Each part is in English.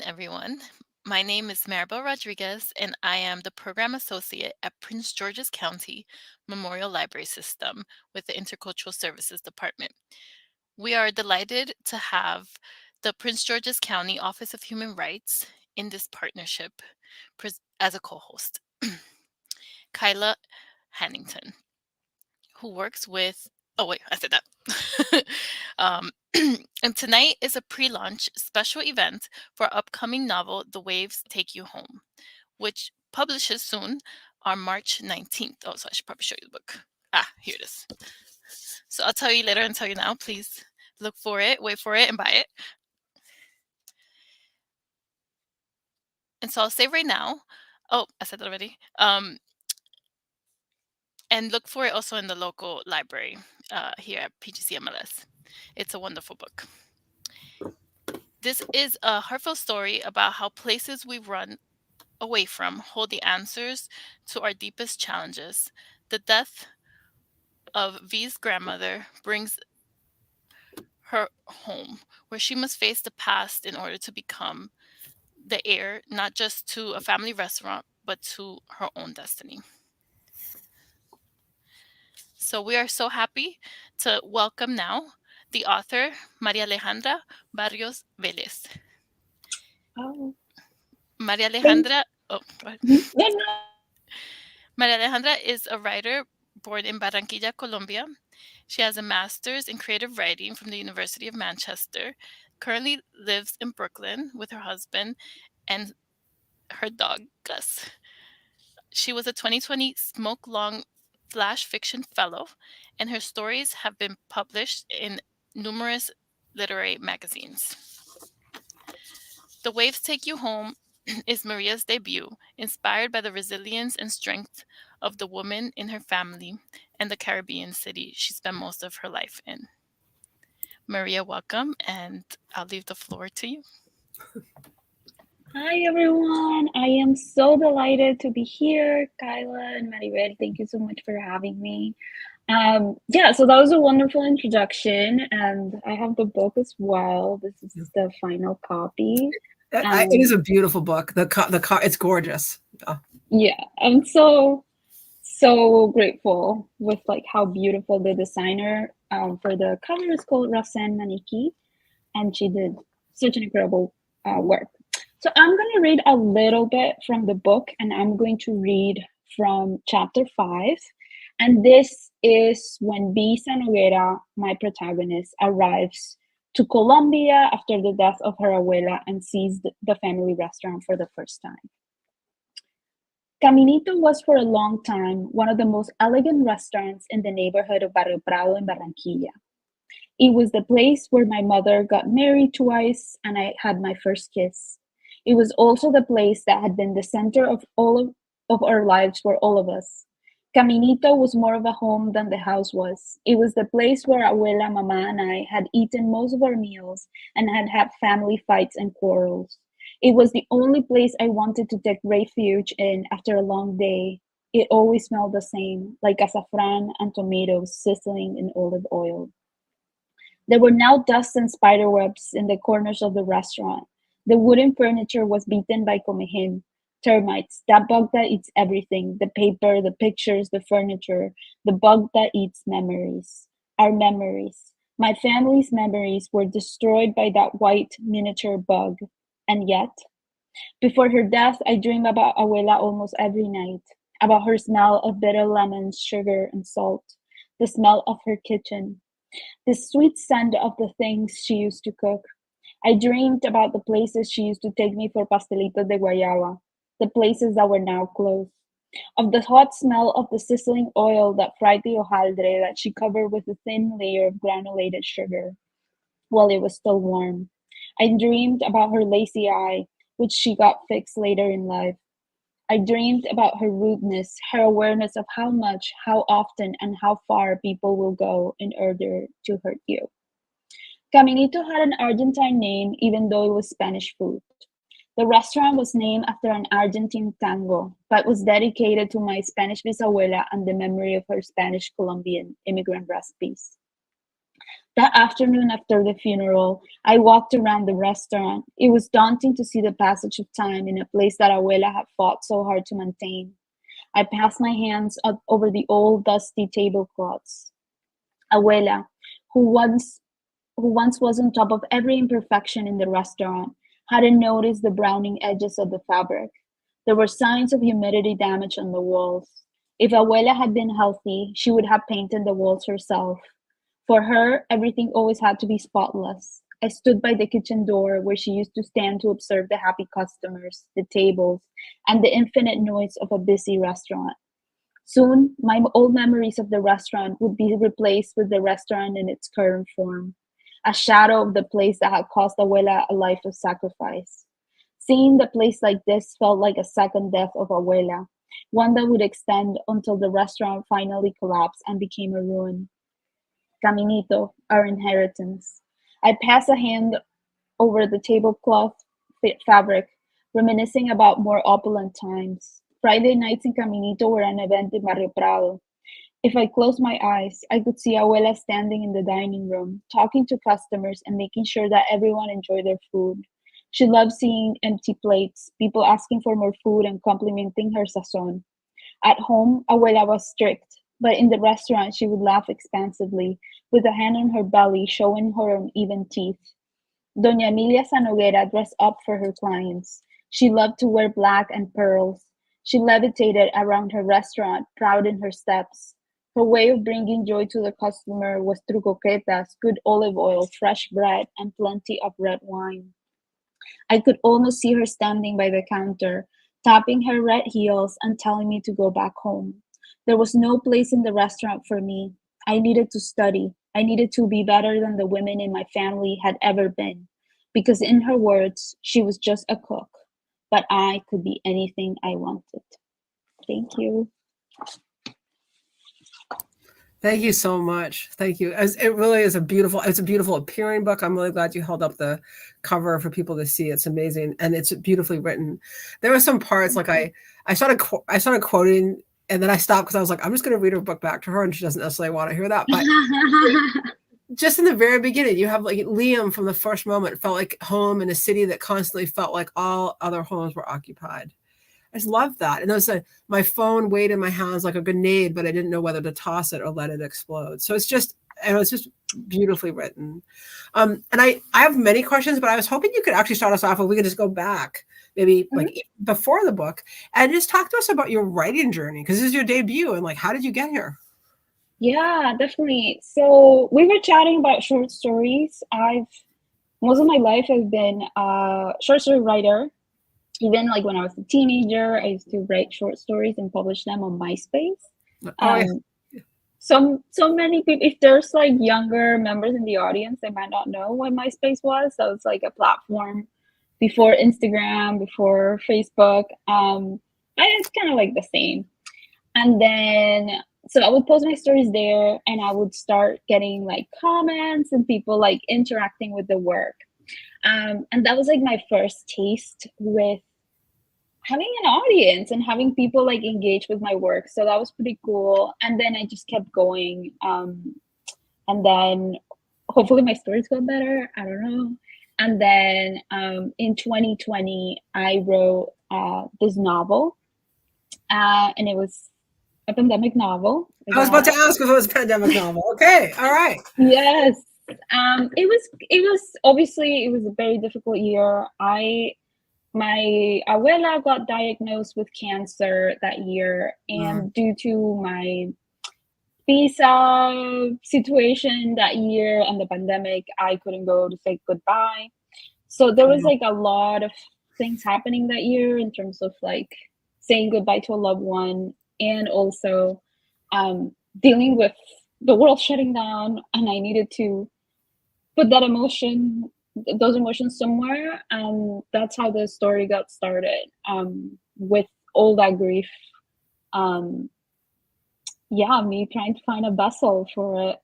everyone. My name is Maribel Rodriguez, and I am the Program Associate at Prince George's County Memorial Library System with the Intercultural Services Department. We are delighted to have the Prince George's County Office of Human Rights in this partnership as a co host, Kyla Hannington, who works with. Oh, wait, I said that. um, and tonight is a pre launch special event for our upcoming novel, The Waves Take You Home, which publishes soon on March 19th. Oh, so I should probably show you the book. Here it is. So I'll tell you later and tell you now. Please look for it, wait for it, and buy it. And so I'll say right now. Oh, I said that already. And look for it also in the local library here at PGCMLS. It's a wonderful book. This is a heartfelt story about how places we run away from hold the answers to our deepest challenges. The death of V's grandmother brings her home, where she must face the past in order to become the heir, not just to a family restaurant, but to her own destiny. So we are so happy to welcome now the author, María Alejandra Barrios Vélez. Oh, María thank Alejandra, oh, go ahead. you. Yeah, no. María Alejandra is a writer born in Barranquilla, Colombia. She has a master's in creative writing from the University of Manchester, currently lives in Brooklyn with her husband and her dog, Gus. She was a 2020 Smoke Long Flash Fiction Fellow, and her stories have been published in numerous literary magazines. The Waves Take You Home is Maria's debut, inspired by the resilience and strength of the woman in her family and the Caribbean city she spent most of her life in. Maria, welcome, and I'll leave the floor to you. Hi, everyone. I am so delighted to be here. Kyla and Maribel, thank you so much for having me. So that was a wonderful introduction, and I have the book as well. This is the final copy. It is a beautiful book. It's gorgeous. Yeah, I'm so grateful with like how beautiful the designer for the cover is called Rasen Maniki, and she did such an incredible work. So I'm going to read a little bit from the book, and I'm going to read from chapter 5. And this is when B. Sanoguera, my protagonist, arrives to Colombia after the death of her abuela and sees the family restaurant for the first time. Caminito was for a long time one of the most elegant restaurants in the neighborhood of Barrio Prado in Barranquilla. It was the place where my mother got married twice and I had my first kiss. It was also the place that had been the center of all of our lives for all of us. Caminito was more of a home than the house was. It was the place where Abuela, Mama, and I had eaten most of our meals and had had family fights and quarrels. It was the only place I wanted to take refuge in after a long day. It always smelled the same, like azafran and tomatoes sizzling in olive oil. There were now dust and spider webs in the corners of the restaurant. The wooden furniture was beaten by comején, termites, that bug that eats everything, the paper, the pictures, the furniture, the bug that eats memories. Our memories. My family's memories were destroyed by that white miniature bug. And yet, before her death, I dreamed about Abuela almost every night, about her smell of bitter lemons, sugar, and salt, the smell of her kitchen, the sweet scent of the things she used to cook. I dreamed about the places she used to take me for pastelitos de guayaba, the places that were now closed, of the hot smell of the sizzling oil that fried the hojaldre that she covered with a thin layer of granulated sugar while it was still warm. I dreamed about her lazy eye, which she got fixed later in life. I dreamed about her rudeness, her awareness of how much, how often, and how far people will go in order to hurt you. Caminito had an Argentine name, even though it was Spanish food. The restaurant was named after an Argentine tango, but was dedicated to my Spanish bisabuela and the memory of her Spanish Colombian immigrant recipes. That afternoon after the funeral, I walked around the restaurant. It was daunting to see the passage of time in a place that Abuela had fought so hard to maintain. I passed my hands up over the old dusty tablecloths. Abuela, who once who once was on top of every imperfection in the restaurant, hadn't noticed the browning edges of the fabric. There were signs of humidity damage on the walls. If Abuela had been healthy, she would have painted the walls herself. For her, everything always had to be spotless. I stood by the kitchen door where she used to stand to observe the happy customers, the tables, and the infinite noise of a busy restaurant. Soon, my old memories of the restaurant would be replaced with the restaurant in its current form, a shadow of the place that had cost Abuela a life of sacrifice. Seeing the place like this felt like a second death of Abuela, one that would extend until the restaurant finally collapsed and became a ruin. Caminito, our inheritance. I pass a hand over the tablecloth fabric, reminiscing about more opulent times. Friday nights in Caminito were an event in Barrio Prado. If I closed my eyes, I could see Abuela standing in the dining room, talking to customers and making sure that everyone enjoyed their food. She loved seeing empty plates, people asking for more food and complimenting her sazon. At home, Abuela was strict, but in the restaurant, she would laugh expansively, with a hand on her belly showing her uneven teeth. Doña Emilia Sanoguera dressed up for her clients. She loved to wear black and pearls. She levitated around her restaurant, proud in her steps. Her way of bringing joy to the customer was through coquetas, good olive oil, fresh bread, and plenty of red wine. I could almost see her standing by the counter, tapping her red heels and telling me to go back home. There was no place in the restaurant for me. I needed to study. I needed to be better than the women in my family had ever been. Because, in her words, she was just a cook, but I could be anything I wanted. Thank you. Thank you so much. Thank you. It really is it's a beautiful appearing book. I'm really glad you held up the cover for people to see. It's amazing. And it's beautifully written. There were some parts like I started quoting and then I stopped because I was like, I'm just going to read her book back to her. And she doesn't necessarily want to hear that. But just in the very beginning, you have like Liam from the first moment felt like home in a city that constantly felt like all other homes were occupied. I just love that. And it was my phone weighed in my hands like a grenade, but I didn't know whether to toss it or let it explode. So it was just beautifully written. And I have many questions, but I was hoping you could actually start us off if we could just go back maybe like before the book and just talk to us about your writing journey, because this is your debut and like, how did you get here? Yeah, definitely. So we were chatting about short stories. Most of my life I've been a short story writer. Even like when I was a teenager, I used to write short stories and publish them on MySpace. So many people, if there's like younger members in the audience, they might not know what MySpace was. So it's like a platform before Instagram, before Facebook. And it's kind of like the same. And then, so I would post my stories there and I would start getting like comments and people like interacting with the work. And that was like my first taste with having an audience and having people like engage with my work. So that was pretty cool. And then I just kept going. And then hopefully my stories got better. I don't know. And then in 2020, I wrote this novel. And it was a pandemic novel. I was about to ask if it was a pandemic novel. Okay. All right. Yes. It was obviously it was a very difficult year. My abuela got diagnosed with cancer that year, and due to my visa situation that year and the pandemic, I couldn't go to say goodbye. So there was like a lot of things happening that year in terms of like saying goodbye to a loved one and also dealing with the world shutting down, and I needed to put those emotions somewhere, and that's how the story got started, with all that grief. Me trying to find a vessel for it.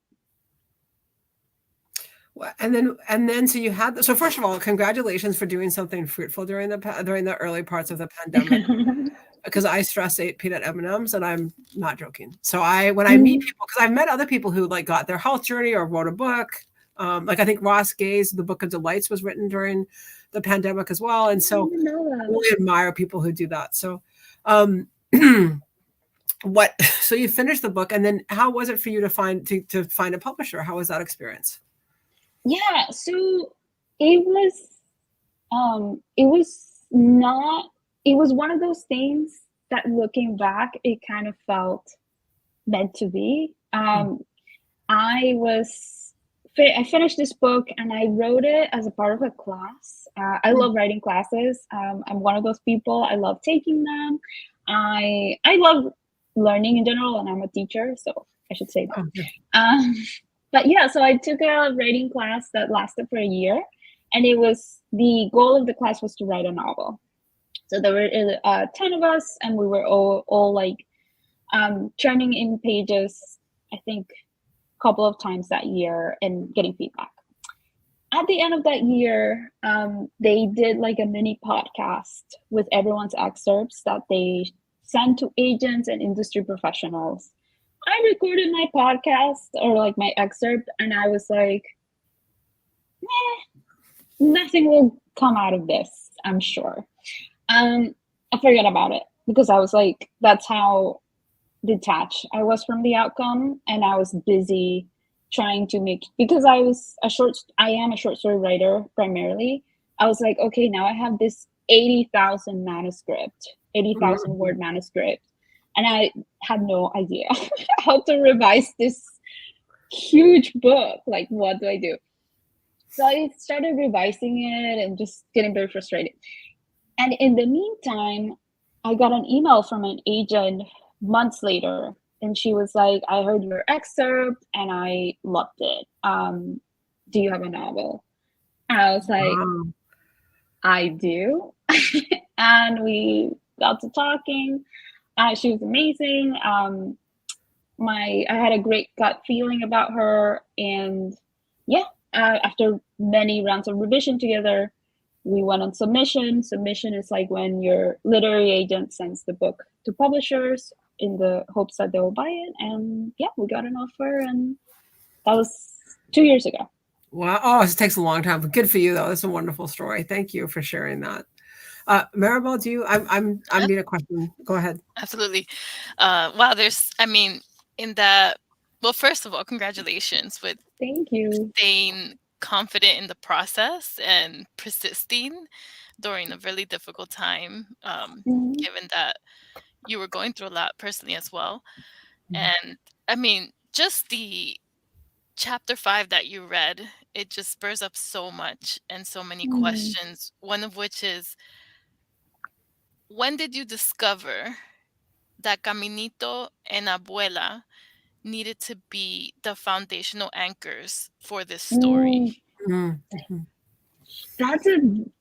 And then so you had so first of all, congratulations for doing something fruitful during the early parts of the pandemic. Because I stress ate peanut M&Ms, and I'm not joking. So when I meet people, because I've met other people who like got their health journey or wrote a book, Like I think Ross Gay's The Book of Delights was written during the pandemic as well. And I so didn't know I that. really admire people who do that. So um what so you finished the book, and then how was it for you to find a publisher? How was that experience? Yeah, so it was it was not it was one of those things that looking back it kind of felt meant to be. I was I finished this book and I wrote it as a part of a class. I love writing classes. I'm one of those people. I love taking them. I love learning in general, and I'm a teacher, so I should say Oh, that. Um, but yeah, so I took a writing class that lasted for a year, and it was the goal of the class was to write a novel. So there were 10 of us, and we were all like turning in pages. I think couple of times that year and getting feedback. At the end of that year, they did like a mini podcast with everyone's excerpts that they sent to agents and industry professionals. I recorded my podcast or like my excerpt, and I was like, nothing will come out of this, I'm sure. I forget about it because I was like, that's how detached I was from the outcome, and I was busy trying to make because I am a short story writer primarily. I was like, okay, now I have this 80,000 mhm. word manuscript, and I had no idea how to revise this huge book. Like, what do I do? So I started revising it and just getting very frustrated. And in the meantime, I got an email from an agent months later, and she was like, I heard your excerpt and I loved it. Do you have a novel? And I was like, Wow. I do. And we got to talking. She was amazing. I had a great gut feeling about her, and yeah, after many rounds of revision together, we went on submission. Submission is like when your literary agent sends the book to publishers in the hopes that they'll buy it. And yeah, we got an offer, and that was 2 years ago. Wow. Oh, it takes a long time, but good for you though. That's a wonderful story. Thank you for sharing that. Maribel, do you? I'm being a question. Go ahead. Absolutely. Wow, I mean, in that, well, first of all, congratulations with Thank you. staying confident in the process and persisting during a really difficult time, Mhm. given that you were going through a lot personally as well. And I mean, just the chapter 5 that you read, it just spurs up so much and so many Mm. questions. One of which is, when did you discover that Caminito and Abuela needed to be the foundational anchors for this story? Mm. Mhm. That's a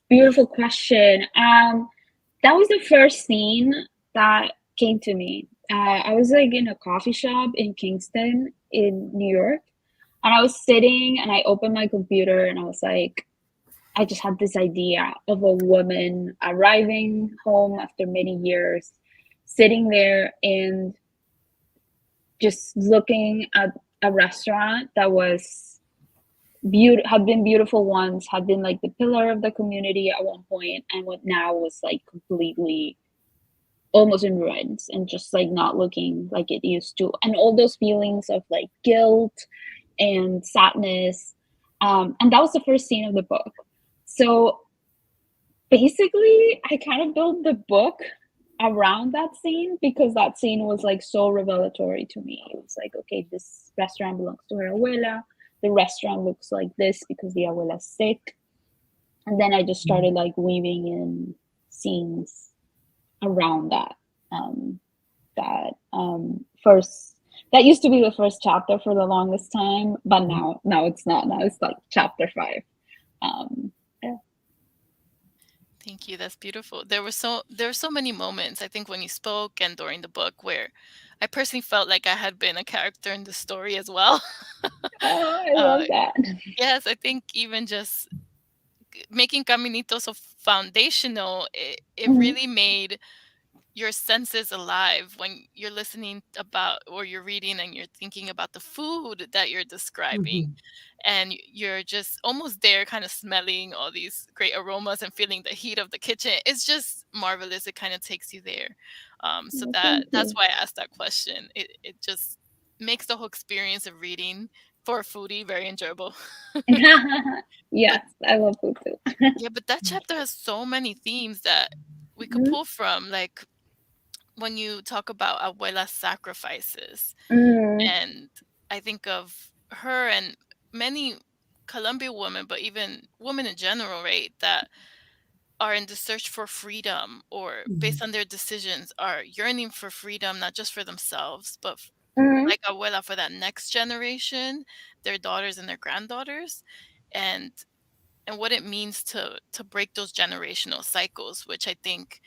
beautiful question. That was the first scene that came to me. I was like in a coffee shop in Kingston in New York, and I was sitting and I opened my computer and I was like, I just had this idea of a woman arriving home after many years, sitting there and just looking at a restaurant that was had been beautiful once, had been like the pillar of the community at one point, and what now was like completely almost in ruins and just like not looking like it used to, and all those feelings of like guilt and sadness. And that was the first scene of the book. So basically I kind of built the book around that scene because that scene was like so revelatory to me. It was like, okay, this restaurant belongs to her abuela. The restaurant looks like this because the abuela's sick. And then I just started like weaving in scenes around that. Um, first, that used to be the first chapter for the longest time, but now it's not. Now it's like chapter 5. Yeah. Thank you. That's beautiful. There were so many moments, I think, when you spoke and during the book, where I personally felt like I had been a character in the story as well. Oh, I love uh, that. yes, I think even just making Caminito so foundational, it Mhm. really made your senses alive when you're listening about or you're reading and you're thinking about the food that you're describing, Mhm. and you're just almost there kind of smelling all these great aromas and feeling the heat of the kitchen. It's just marvelous. It kind of takes you there. So Oh, that thank that's you. why I asked that question. It just makes the whole experience of reading for a foodie very enjoyable. But Yes, I love food too. yeah, but that chapter has so many themes that we could Mhm. pull from, like when you talk about abuela sacrifices, Mm, and I think of her and many Colombian women, but even women in general, right, that are in the search for freedom, or based Mhm. on their decisions are yearning for freedom, not just for themselves, but mhm. like abuela, for that next generation, their daughters and their granddaughters, and what it means to break those generational cycles, which I think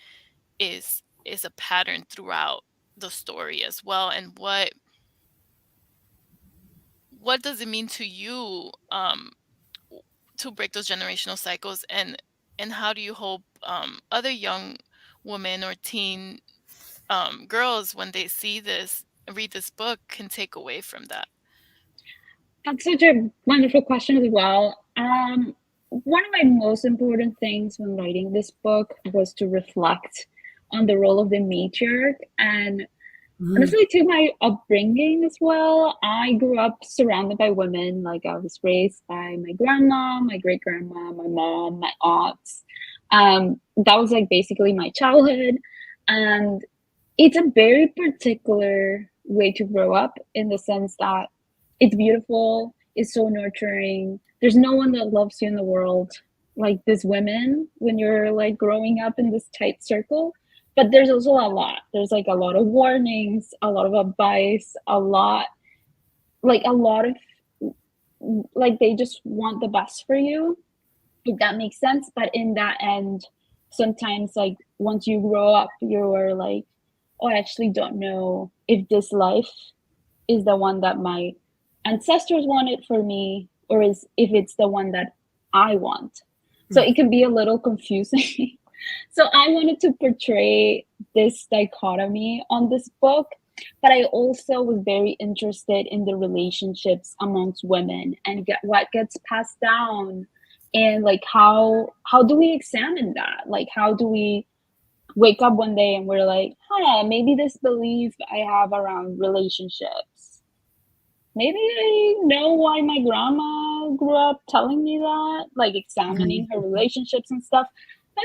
is a pattern throughout the story as well. And what does it mean to you, w- to break those generational cycles, and how do you hope other young women or teen girls, when they see this, read this book, can take away from that? That's such a wonderful question as well. One of my most important things when writing this book was to reflect on the role of the matriarch and Mhm. honestly to my upbringing as well. I grew up surrounded by women. Like I was raised by my grandma, my great grandma, my mom, my aunts. That was like basically my childhood. And it's a very particular way to grow up in the sense that it's beautiful, it's so nurturing. There's no one that loves you in the world like these women when you're like growing up in this tight circle. But there's also a lot. There's like a lot of warnings, a lot of advice, a lot of like they just want the best for you, if that makes sense. But in that end, sometimes like once you grow up, you're like, oh, I actually don't know if this life is the one that my ancestors wanted for me, or is if it's the one that I want. So Mm. it can be a little confusing. So I wanted to portray this dichotomy on this book, but I also was very interested in the relationships amongst women and what gets passed down, and like how do we examine that? Like how do we wake up one day and we're like, huh, maybe this belief I have around relationships, maybe I know why my grandma grew up telling me that, like examining her Mhm. relationships and stuff. But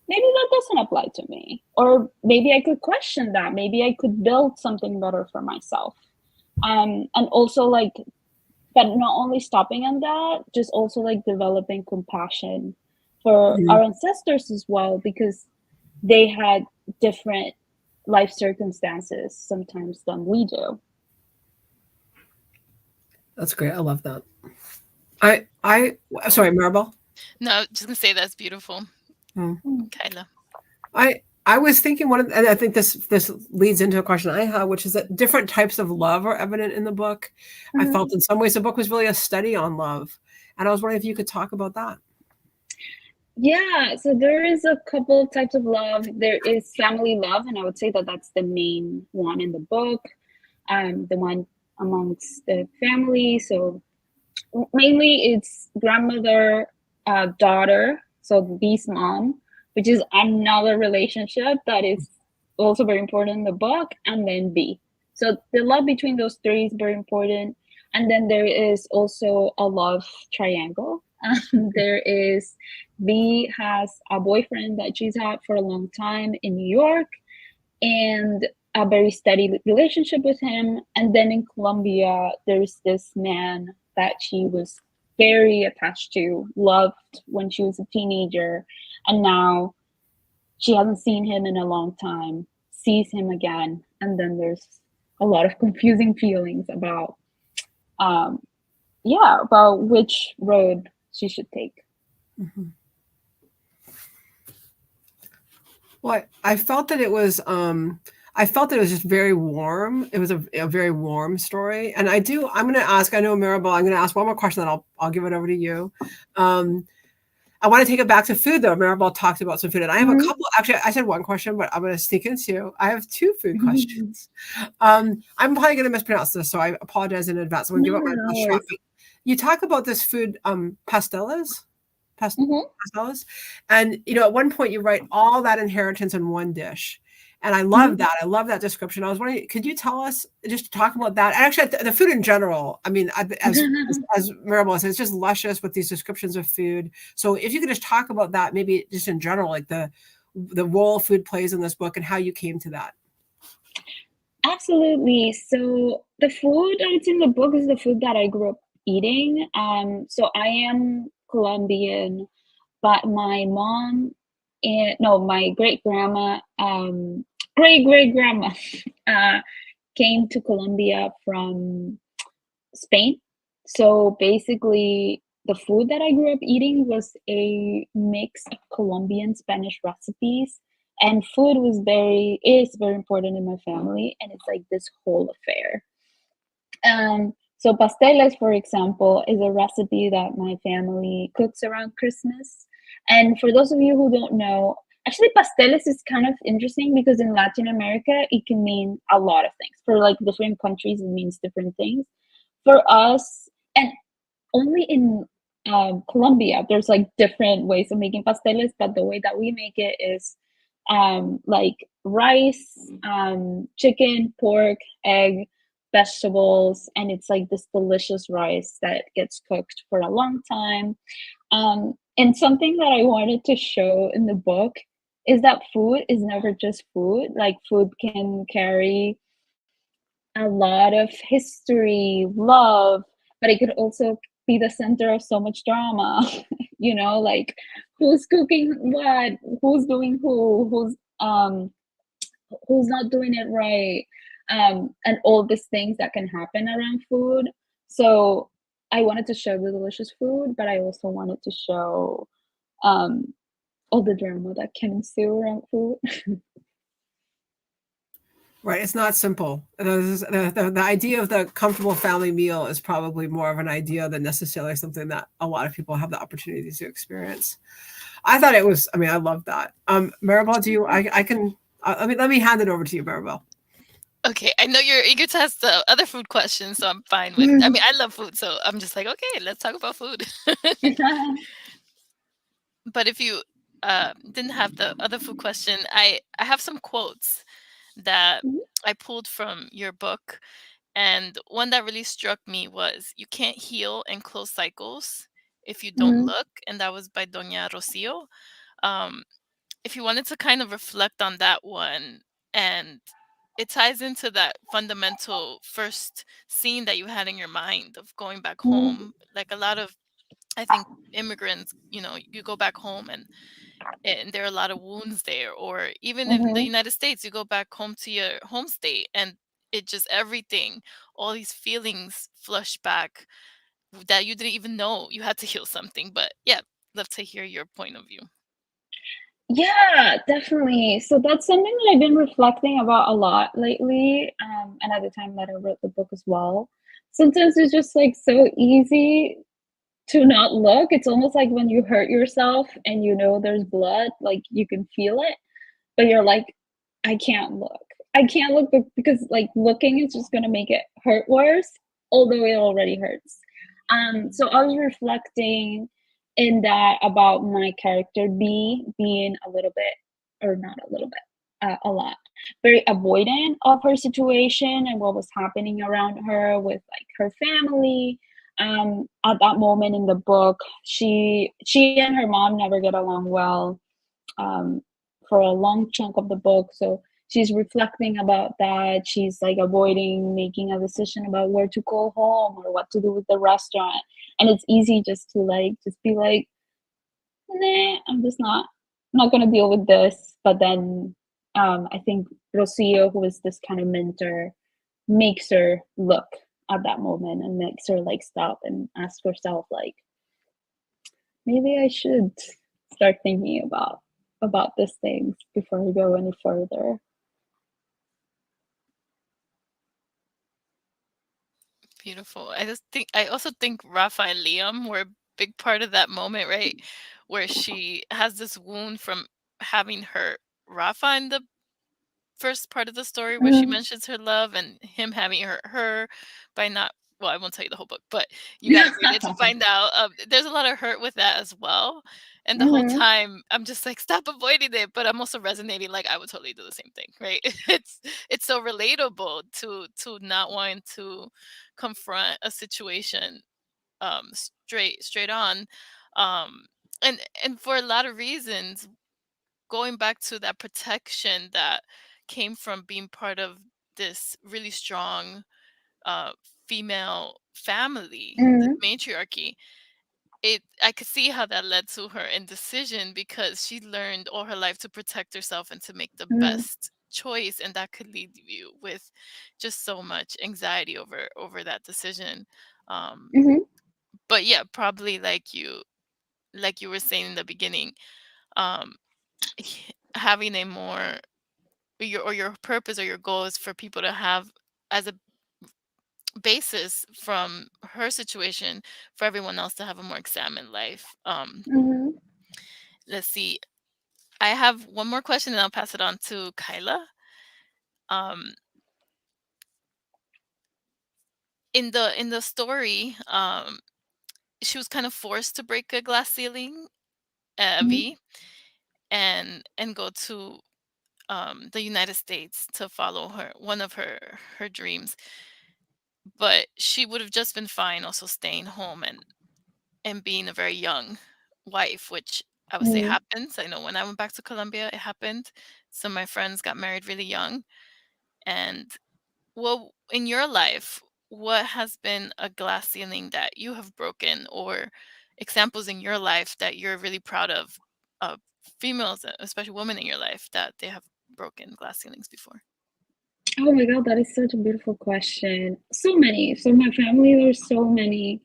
maybe that doesn't apply to me. Or maybe I could question that. Maybe I could build something better for myself. And also like, but not only stopping on that, just also like developing compassion for Mhm. our ancestors as well, because they had different life circumstances sometimes than we do. That's great. I love that. I sorry, Maribel. No, just gonna say that's beautiful, Mm. Kyla. I was thinking one of, and I think this leads into a question I have, which is that different types of love are evident in the book. I Mhm. felt in some ways the book was really a study on love, and I was wondering if you could talk about that. Yeah, so there is a couple of types of love. There is family love, and I would say that that's the main one in the book. The one amongst the family. So mainly it's grandmother, daughter, so B's mom, which is another relationship that is also very important in the book, and then B. So the love between those three is very important. And then there is also a love triangle. There is B has a boyfriend that she's had for a long time in New York, and a very steady relationship with him. And then in Colombia, there's this man that she was very attached to, loved when she was a teenager, and now she hasn't seen him in a long time, sees him again, and then there's a lot of confusing feelings about, um, yeah, about which road she should take. Mhm. Well, I felt that it was I felt that it was just very warm. It was a very warm story. And I'm gonna ask, I know Maribel, I'm gonna ask one more question, then I'll give it over to you. Um, I want to take it back to food though. Maribel talked about some food, and I have a Mhm. couple. Actually, I said one question, but I'm going to sneak in two. I have two food questions. I'm probably going to mispronounce this, so I apologize in advance. I'm going to give No, up my no best shot. worries. But you talk about this food, pastelas, Mhm. pastelas, and at one point you write all that inheritance in one dish. And I Mhm. love that. I love that description. I was wondering, could you tell us, just talk about that? And actually, the food in general. I mean, as Maribel said, it's just luscious with these descriptions of food. So if you could just talk about that, maybe just in general, like the role food plays in this book and how you came to that. Absolutely. So the food that's in the book is the food that I grew up eating. So I am Colombian, but my mom and no, my great grandma, great grandma, uh, came to Colombia from Spain. So basically, the food that I grew up eating was a mix of Colombian Spanish recipes. And food is very important in my family, and it's like this whole affair. So pasteles, for example, is a recipe that my family cooks around Christmas. And for those of you who don't know, actually pasteles is kind of interesting because in Latin America it can mean a lot of things. For like different countries, it means different things. For us, and only in Colombia, there's like different ways of making pasteles, but the way that we make it is like rice, chicken, pork, egg, vegetables, and it's like this delicious rice that gets cooked for a long time. And something that I wanted to show in the book is that food is never just food. Like food can carry a lot of history, love, but it could also be the center of so much drama. Like who's cooking what, who's doing who's not doing it right, and all these things that can happen around food. So I wanted to show the delicious food, but I also wanted to show um, all the drama that can ensue around food. Right, it's not simple. The idea of the comfortable family meal is probably more of an idea than necessarily something that a lot of people have the opportunity to experience. I thought it was. I mean, I love that. Maribel, do you? I can. Let me hand it over to you, Maribel. Okay, I know you're eager to ask the other food questions, so I'm fine with. I mean, I love food, so I'm just like, okay, let's talk about food. But if you didn't have the other food question, I have some quotes that I pulled from your book, and one that really struck me was, "You can't heal and close cycles if you don't Mhm. look," and that was by Doña Rocio. Um, if you wanted to kind of reflect on that one, and it ties into that fundamental first scene that you had in your mind of going back Mhm. home. Like a lot of, I think, immigrants, you go back home, and there are a lot of wounds there, or even in the Mhm. United States, you go back home to your home state, and it just everything, all these feelings flush back that you didn't even know you had to heal something. But yeah, love to hear your point of view. Yeah, definitely. So that's something that I've been reflecting about a lot lately, and at the time that I wrote the book as well. Sometimes it's just like so easy to not look. It's almost like when you hurt yourself and you know there's blood, like you can feel it, but you're like, I can't look. I can't look because like looking is just gonna make it hurt worse, although it already hurts. So I was reflecting in that about my character B being a little bit, or not a little bit, a lot, very avoidant of her situation and what was happening around her with like her family. At that moment in the book, she and her mom never get along well. Um, for a long chunk of the book. So she's reflecting about that. She's like avoiding making a decision about where to go home or what to do with the restaurant. And it's easy just to like just be like, nah, I'm not gonna deal with this. But then I think Rocio, who is this kind of mentor, makes her look at that moment and makes her like stop and ask herself like, maybe I should start thinking about these things before we go any further. Beautiful. I also think Rafa and Liam were a big part of that moment, right? where she has this wound from having hurt Rafa in the first part of the story, where she Mhm. mentions her love and him having hurt her by not, well, I won't tell you the whole book, but you got to read it to find out. There's a lot of hurt with that as well. And the whole Mhm. time I'm just like, stop avoiding it, but I'm also resonating, like I would totally do the same thing, right? It's so relatable to not wanting to confront a situation straight on. Um and for a lot of reasons, going back to that protection that came from being part of this really strong uh, female family, the Mhm. matriarchy, it I could see how that led to her indecision, because she learned all her life to protect herself and to make the Mhm. best choice, and that could leave you with just so much anxiety over that decision. Um, Mhm. but yeah, probably like you were saying in the beginning, um, having a more your purpose or your goal is for people to have as a basis from her situation, for everyone else to have a more examined life. Mhm. Let's see. I have one more question and I'll pass it on to Kyla. Um, in the story, she was kind of forced to break a glass ceiling, Mhm. V, and go to the United States to follow her one of her dreams. But she would have just been fine also staying home and being a very young wife, which I would say Mhm. happens. I know when I went back to Colombia, it happened. Some of my friends got married really young. And well, in your life, what has been a glass ceiling that you have broken, or examples in your life that you're really proud of females, especially women in your life, that they have broken glass ceilings before? Oh my God, that is such a beautiful question. So many. So my family, there's so many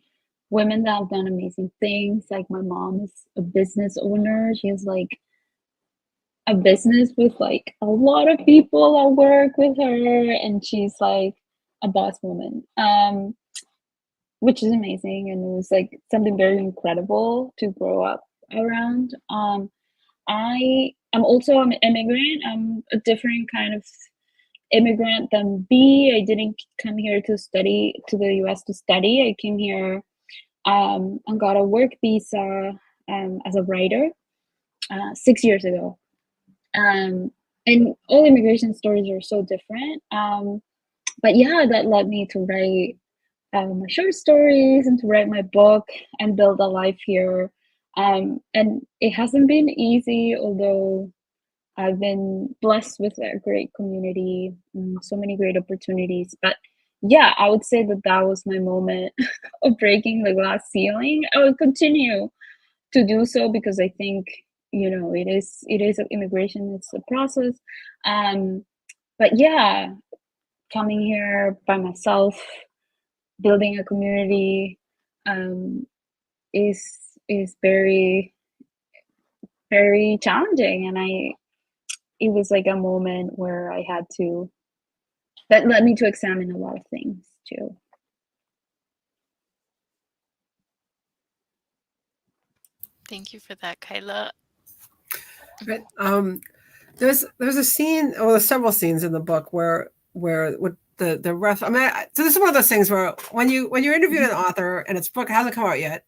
women that have done amazing things. Like my mom is a business owner. She has like a business with like a lot of people that work with her, and she's like a boss woman. Which is amazing, and it was like something very incredible to grow up around. I am also an immigrant. I'm a different kind of immigrant than B. I didn't come here to study to the US to study. I came here and got a work visa as a writer 6 years ago. Um, and all immigration stories are so different. But yeah, that led me to write my short stories and to write my book and build a life here. And it hasn't been easy, although I've been blessed with a great community, so many great opportunities. But yeah, I would say that that was my moment of breaking the glass ceiling. I will continue to do so because I think it is immigration. It's a process. Um, but yeah, coming here by myself, building a community, um, is is very very challenging, and I it was like a moment where I had to that led me to examine a lot of things too. Thank you for that, Kyla. Right. There's a scene, well, there's several scenes in the book where with the ref. I mean, so this is one of those things where when you're interviewing Mhm. an author and its book hasn't come out yet,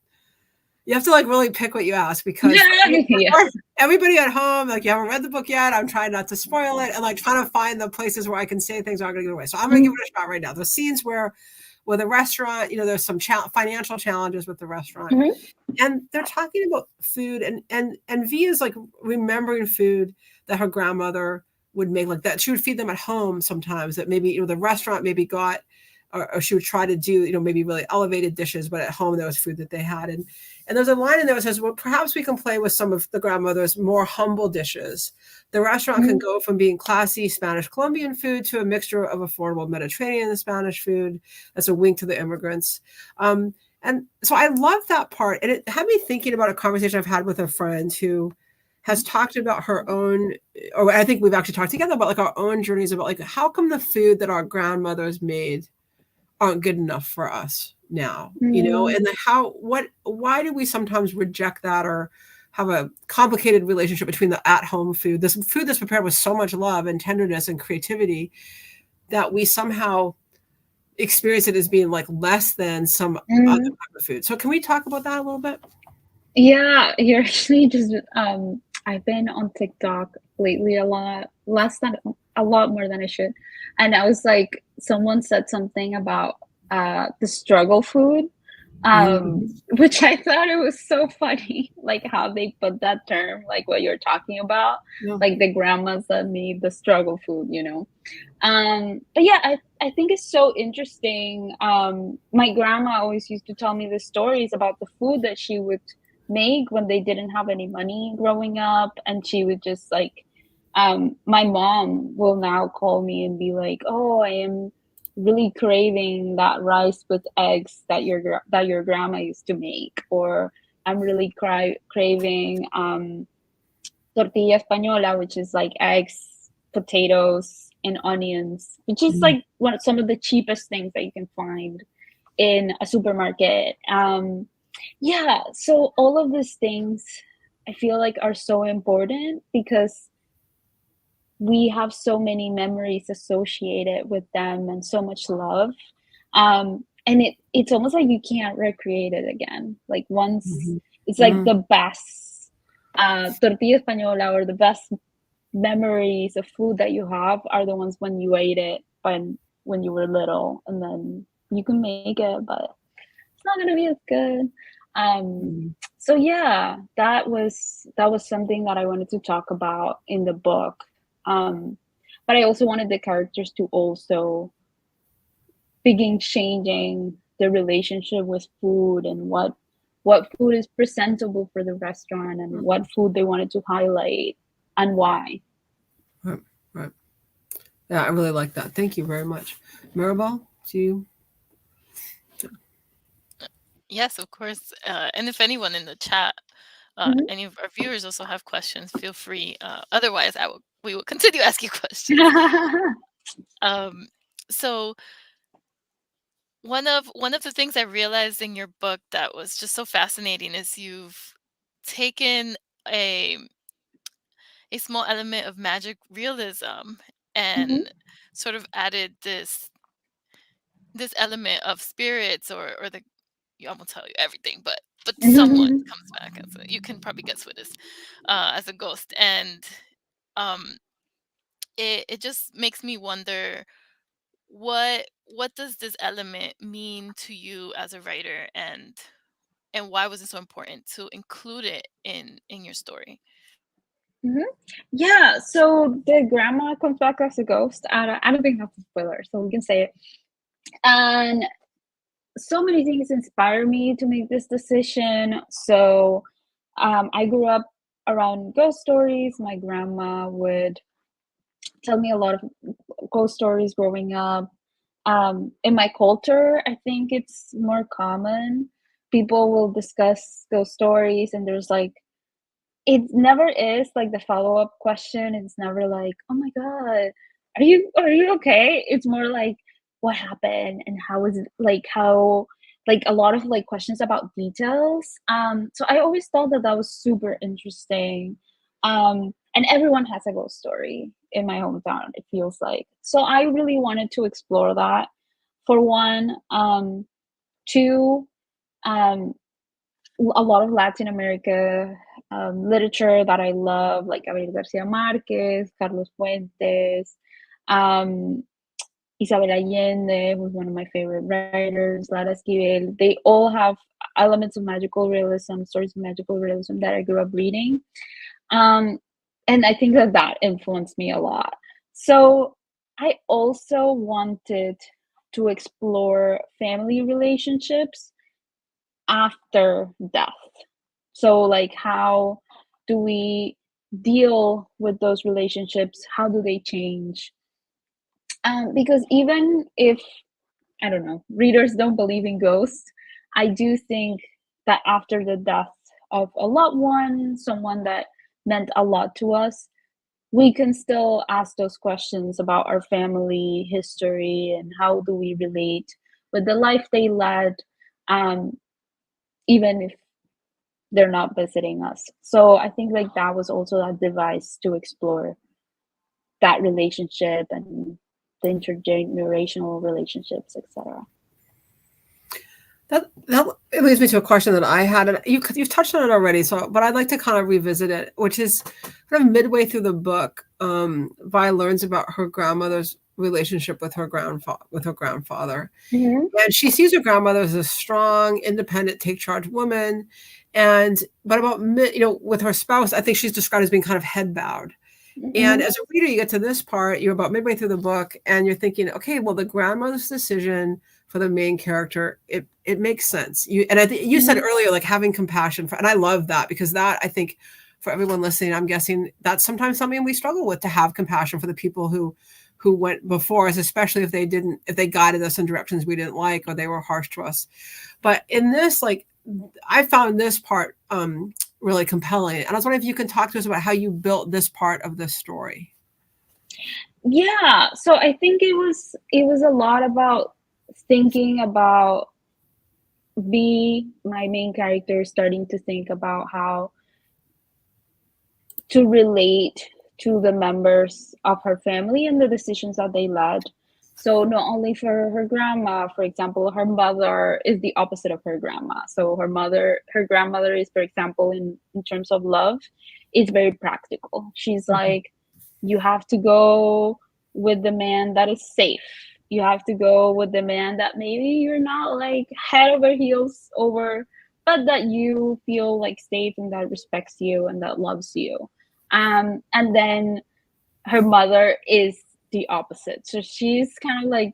you have to like really pick what you ask because Yeah, for yes. everybody at home, like you haven't read the book yet. I'm trying not to spoil it and like trying to find the places where I can say things aren't going to get away. So I'm going to give Mhm. it a shot right now. The scenes where with a restaurant, there's some financial challenges with the restaurant, Mhm. and they're talking about food, and V is like remembering food that her grandmother would make, like that she would feed them at home sometimes, that maybe the restaurant maybe got, or she would try to do maybe really elevated dishes, but at home there was food that they had. And there's a line in there that says, well, perhaps we can play with some of the grandmother's more humble dishes. The restaurant can Mhm. go from being classy Spanish Colombian food to a mixture of affordable Mediterranean and Spanish food. That's a wink to the immigrants. And so I love that part. And it had me thinking about a conversation I've had with a friend who has talked about her own, or I think we've actually talked together about like our own journeys about like, how come the food that our grandmothers made aren't good enough for us now, Mhm. and why do we sometimes reject that, or have a complicated relationship between the at-home food, this food that's prepared with so much love and tenderness and creativity, that we somehow experience it as being like less than some other Mhm. type of food. So can we talk about that a little bit? Yeah, you're actually just I've been on TikTok lately a lot more than I should. And I was like, someone said something about the struggle food, Mm. which I thought it was so funny, like how they put that term, like what you're talking about, Yeah. like the grandmas that made the struggle food, you know. But yeah, I think it's so interesting. My grandma always used to tell me the stories about the food that she would make when they didn't have any money growing up, and she would just like, my mom will now call me and be like, "Oh, I am really craving that rice with eggs that your grandma used to make," or "I'm really craving tortilla española," which is like eggs, potatoes, and onions, which is Mm. like some of the cheapest things that you can find in a supermarket. Yeah, so all of these things I feel like are so important because we have so many memories associated with them and so much love. And it's almost like you can't recreate it again. Like once Mhm. it's like Mm. the best tortilla española, or the best memories of food that you have are the ones when you ate it when you were little, and then you can make it, but it's not gonna be as good. Um, Mm. so yeah, that was something that I wanted to talk about in the book. Um, but I also wanted the characters to also begin changing the relationship with food, and what food is presentable for the restaurant, and what food they wanted to highlight and why. Right, right. Yeah, I really like that. Thank you very much. Maribel, do you? Yes, of course. And if anyone in the chat, Mhm. any of our viewers also have questions, feel free. Otherwise, we will continue asking questions. Um, so one of the things I realized in your book that was just so fascinating is you've taken a a small element of magic realism Mhm. and sort of added this element of spirits, or the I won't tell you everything, but someone comes back as you can probably guess what it is, as a ghost. And um it just makes me wonder, what does this element mean to you as a writer, and why was it so important to include it in your story? Mhm. Yeah, so the grandma comes back as a ghost. I don't think that's a spoiler, so we can say it. And so many things inspire me to make this decision. So I grew up around ghost stories. My grandma would tell me a lot of ghost stories growing up. In my culture, I think it's more common. People will discuss those stories, and there's like, it never is like the follow-up question. It's never like, "Oh my god, are you okay?" It's more like, "What happened and how was it, like how," like a lot of like questions about details. So I always thought that that was super interesting. And everyone has a ghost story in my hometown, it feels like. So I really wanted to explore that, for one. Two, um a lot of Latin America literature that I love, like Gabriel Garcia Marquez, Carlos Fuentes, um, Isabel Allende, who's one of my favorite writers, Lara Esquivel. They all have elements of magical realism, stories of magical realism that I grew up reading. Um, and I think that that influenced me a lot. So I also wanted to explore family relationships after death. So, like, how do we deal with those relationships? How do they change? Because even if, I don't know, readers don't believe in ghosts, I do think that after the death of a loved one, someone that meant a lot to us, we can still ask those questions about our family history and how do we relate with the life they led, um, even if they're not visiting us. So I think like that was also a device to explore that relationship and the intergenerational relationships, etc. That it leads me to a question that I had, and you've touched on it already. So, but I'd like to kind of revisit it, which is kind of midway through the book. Vi learns about her grandmother's relationship with her grandfather, Mm-hmm. and she sees her grandmother as a strong, independent, take charge woman, but about with her spouse, I think she's described as being kind of head bowed. And Mm-hmm. as a reader, you get to this part, you're about midway through the book, and you're thinking, okay, well, the grandmother's decision for the main character, it makes sense. I think you said Mm-hmm. earlier, like having compassion for, and I love that, because that, I think, for everyone listening, I'm guessing that's sometimes something we struggle with, to have compassion for the people who went before us, especially if they guided us in directions we didn't like, or they were harsh to us. But in this, like, I found this part really compelling. And I was wondering if you can talk to us about how you built this part of the story. Yeah, so I think it was a lot about thinking about my main character, starting to think about how to relate to the members of her family and the decisions that they led. So not only for her grandma, for example, her mother is the opposite of her grandma. So her grandmother is, for example, in terms of love, is very practical. She's like, you have to go with the man that is safe. You have to go with the man that maybe you're not like head over heels over, but that you feel like safe and that respects you and that loves you. And then her mother is the opposite. So she's kind of like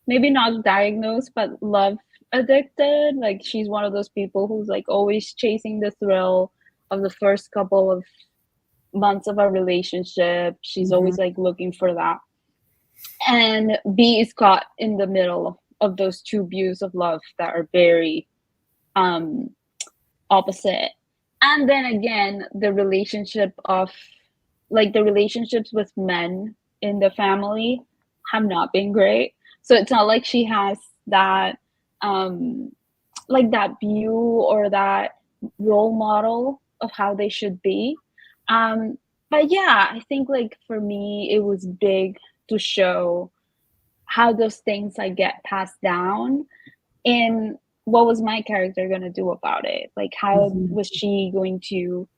maybe not diagnosed, but love addicted. Like she's one of those people who's like always chasing the thrill of the first couple of months of a relationship. She's Mm-hmm. always like looking for that. And B is caught in the middle of those two views of love that are very um opposite. And then again, the relationships with men in the family have not been great. So it's not like she has that um like that view or that role model of how they should be. um but yeah, I think like for me it was big to show how those things like get passed down, and what was my character going to do about it. Like how Mm-hmm. was she going to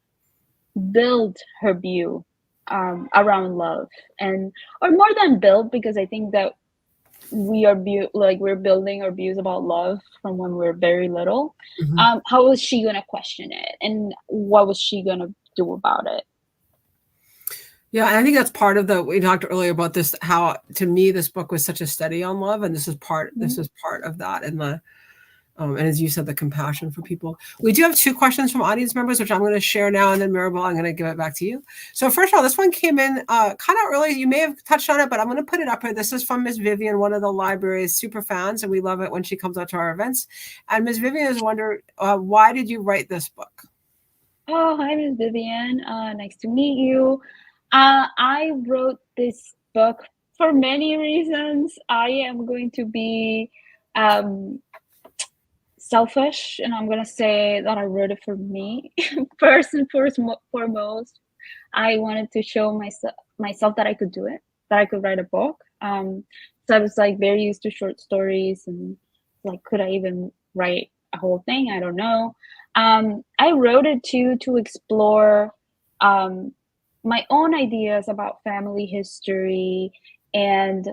build her view around love, and or more than build, because I think that we're building our views about love from when we're very little. Mm-hmm. How was she gonna question it, and what was she gonna do about it? Yeah, and I think that's part of we talked earlier about this, how to me this book was such a study on love, and this is part of that, and and as you said, the compassion for people. We do have 2 questions from audience members, which I'm going to share now, and then Maribel, I'm going to give it back to you. So first of all, this one came in kind of early. You may have touched on it, but I'm going to put it up here. This is from Ms. Vivian, one of the library's super fans, and we love it when she comes out to our events. And Ms. Vivian has wondered, why did you write this book? Oh, hi, Miss Vivian. Nice to meet you. I wrote this book for many reasons. I am going to be um, selfish, and I'm going to say that I wrote it for me. First and foremost, I wanted to show myself that I could do it, that I could write a book. So I was like very used to short stories, and like, could I even write a whole thing? I don't know. I wrote it to explore my own ideas about family history and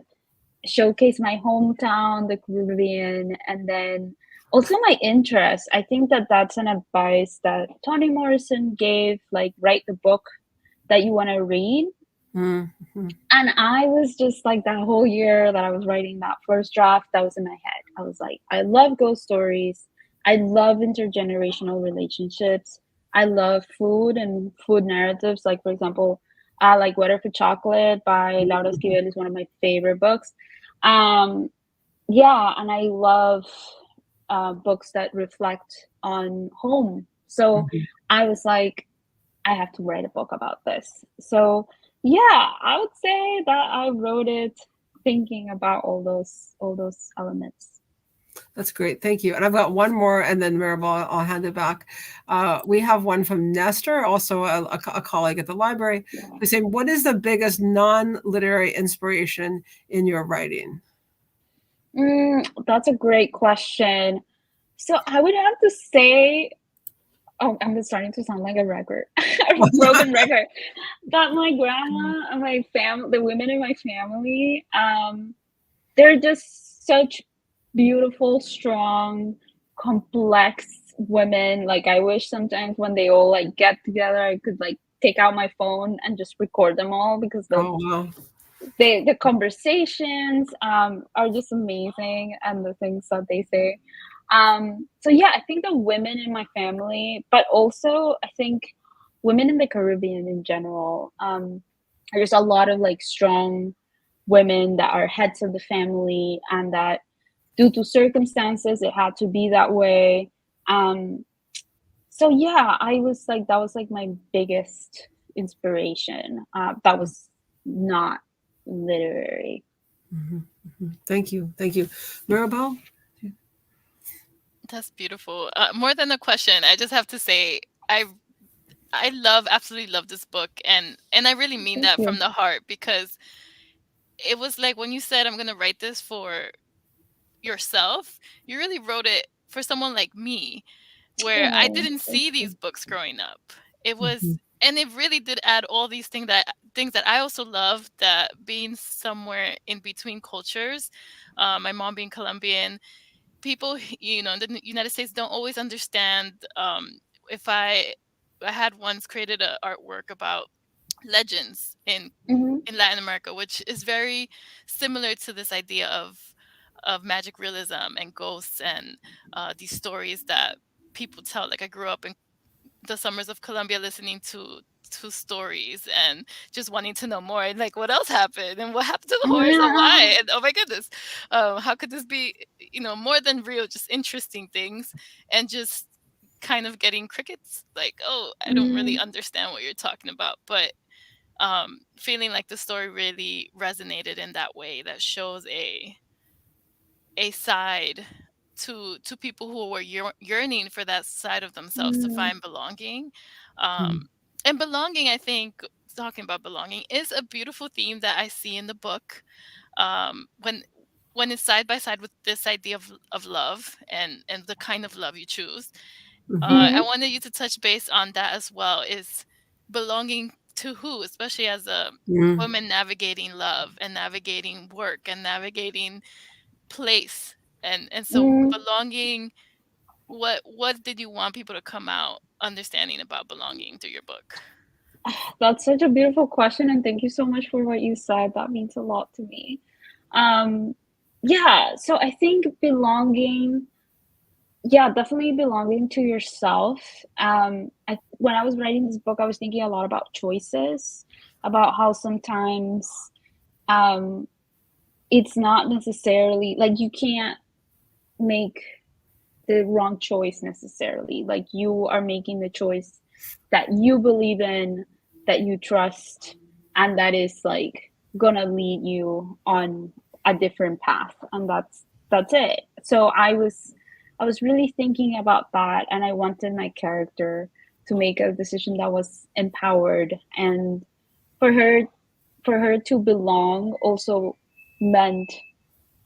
showcase my hometown, the Caribbean, and then also my interests. I think that that's an advice that Toni Morrison gave, like write the book that you want to read. Mm-hmm. And I was just like, that whole year that I was writing that first draft, that was in my head. I was like, I love ghost stories. I love intergenerational relationships. I love food and food narratives. Like, for example, like Weather for Chocolate by Laura Esquivel is one of my favorite books. Yeah, and I love books that reflect on home. So Mm-hmm. I was like, I have to write a book about this. So yeah, I would say that I wrote it thinking about all those elements. That's great. Thank you. And I've got one more, and then Maribel, I'll hand it back. We have one from Nestor, also a colleague at the library, who's saying, what is the biggest non-literary inspiration in your writing? That's a great question. So I would have to say, oh, I'm just starting to sound like a record, a broken record. That my grandma and my family, the women in my family, they're just such beautiful, strong, complex women. Like I wish sometimes when they all like get together, I could like take out my phone and just record them all, because Oh, wow. the conversations are just amazing, and the things that they say. So yeah, I think the women in my family, but also I think women in the Caribbean in general. There's a lot of like strong women that are heads of the family, and that due to circumstances it had to be that way. So yeah, I was like, that was like my biggest inspiration. That was not literary. Mm-hmm. Mm-hmm. Thank you. Maribel? That's beautiful. More than a question, I just have to say I absolutely love this book, and I really mean Thank that you. from the heart, because it was like when you said, I'm going to write this for yourself, you really wrote it for someone like me, where I Oh, didn't thank see these you. books growing up. It Mm-hmm. was, and it really did add all these things that I also love, that being somewhere in between cultures, my mom being Colombian, people, in the United States don't always understand. If I had once created an artwork about legends Mm-hmm. in Latin America, which is very similar to this idea of magic realism and ghosts, and these stories that people tell. Like I grew up in the summers of Colombia listening to stories and just wanting to know more, and like what else happened and what happened to the horse and why, and oh my goodness, how could this be, more than real, just interesting things, and just kind of getting crickets, like, oh, I don't really Mm, understand what you're talking about, but feeling like the story really resonated in that way, that shows a side to people who were yearning for that side of themselves, to mm, find belonging. um and belonging, I think, talking about belonging is a beautiful theme that I see in the book, when it's side by side with this idea of love, and the kind of love you choose. I mm-hmm. wanted you to touch base on that as well. Is belonging to who, especially as a Mm-hmm. woman navigating love and navigating work and navigating place, and so Mm. belonging. What did you want people to come out understanding about belonging through your book? That's such a beautiful question, and thank you so much for what you said. That means a lot to me. Um, yeah, so I think belonging, yeah, definitely belonging to yourself. When I was writing this book, I was thinking a lot about choices, about how sometimes um, it's not necessarily like you can't make the wrong choice necessarily. Like you are making the choice that you believe in, that you trust, and that is like gonna lead you on a different path. And that's it. So I was really thinking about that, and I wanted my character to make a decision that was empowered, and for her for her to belong also meant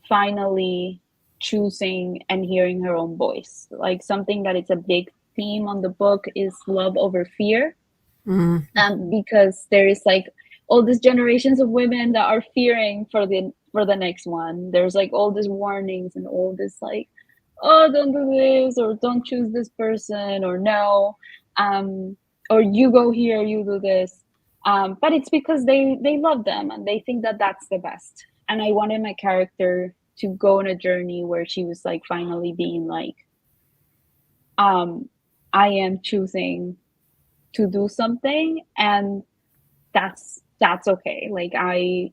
finally choosing and hearing her own voice. Like something that is a big theme on the book is love over fear. Mm-hmm. Because there is like all these generations of women that are fearing for the next one. There's like all these warnings and all this like, oh, don't do this, or don't choose this person, or no, um, or you go here, you do this. But it's because they love them and they think that that's the best. And I wanted my character to go on a journey where she was like finally being like, um, I am choosing to do something, and that's okay. Like